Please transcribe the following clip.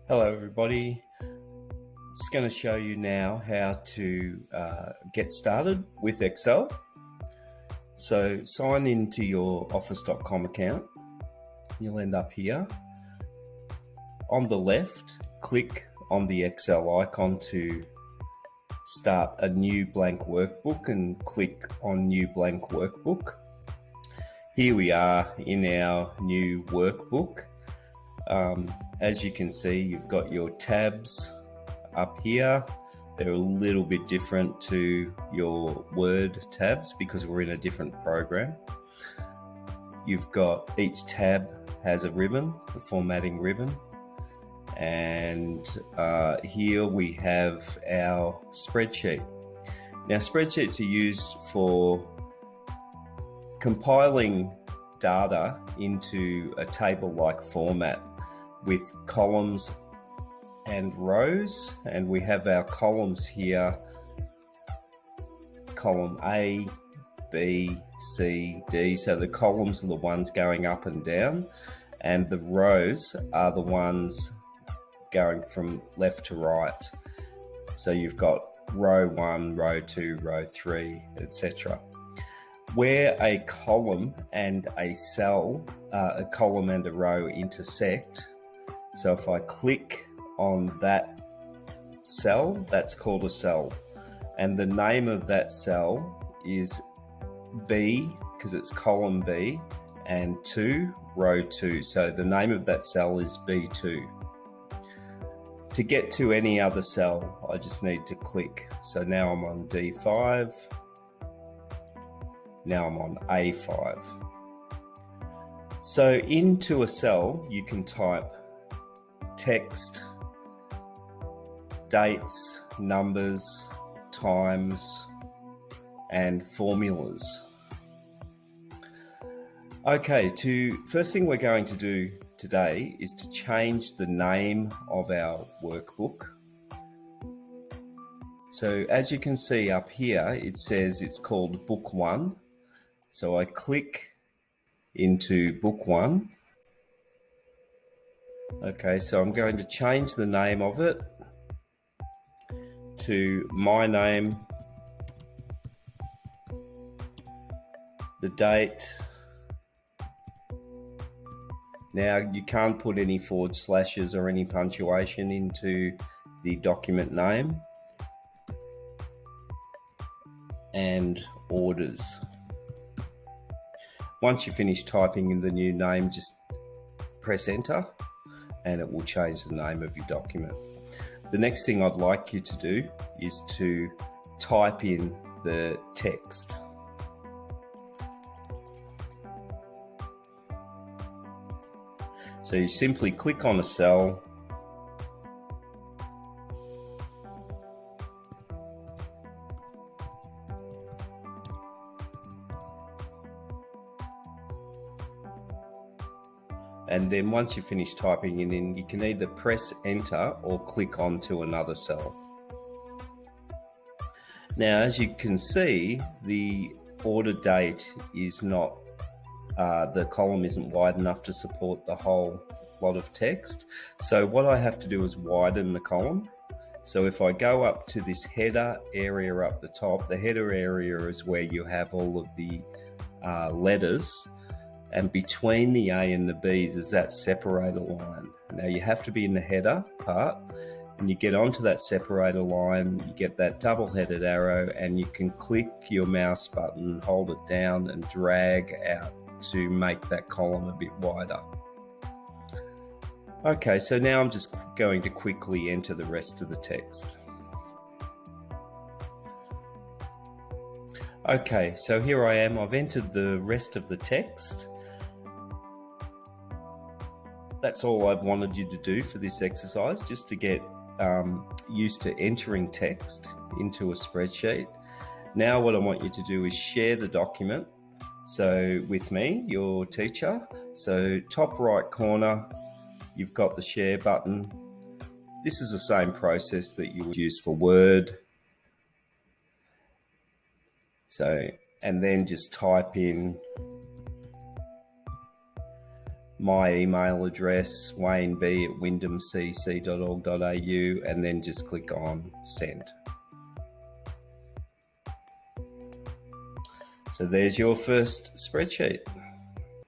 Hello everybody, just going to show you now how to get started with Excel. So sign into your office.com account. You'll end up here. On the left, click on the Excel icon to start a new blank workbook and click on New Blank Workbook. Here we are in our new workbook. As you can see, you've got your tabs up here. They're a little bit different to your Word tabs because we're in a different program. You've got each tab has a ribbon, a formatting ribbon. And here we have our spreadsheet. Now, spreadsheets are used for compiling data into a table-like format with columns and rows, and we have our columns here, column A, B, C, D. So the columns are the ones going up and down, and the rows are the ones going from left to right. So you've got row 1, row 2, row 3, etc. Where a column and a cell, a column and a row intersect, so if I click on that cell, that's called a cell. And the name of that cell is B, because it's column B, and 2, row 2. So the name of that cell is B2. To get to any other cell, I just need to click. So now I'm on D5. Now I'm on A5. So into a cell, you can type text, dates, numbers, times, and formulas. Okay, first thing we're going to do today is to change the name of our workbook. So as you can see up here, it says it's called Book 1. So I click into Book 1. Okay, so I'm going to change the name of it to my name, the date. Now you can't put any forward slashes or any punctuation into the document name, and orders. Once you finish typing in the new name, just press enter and it will change the name of your document. The next thing I'd like you to do is to type in the text. So you simply click on a cell, and then once you finish typing it in, you can either press enter or click onto another cell. Now, as you can see, the order date is not, the column isn't wide enough to support the whole lot of text. So what I have to do is widen the column. So if I go up to this header area up the top, the header area is where you have all of the letters. And between the A and the B's is that separator line. Now you have to be in the header part, and you get onto that separator line, you get that double-headed arrow, and you can click your mouse button, hold it down, and drag out to make that column a bit wider. Okay, so now I'm just going to quickly enter the rest of the text. Okay, so here I am, I've entered the rest of the text. That's all I've wanted you to do for this exercise, just to get used to entering text into a spreadsheet. Now what I want you to do is share the document. So with me, your teacher. So top right corner, you've got the share button. This is the same process that you would use for Word. So, and then just type in my email address, wayneb@wyndhamcc.org.au, and then just click on send. So there's your first spreadsheet.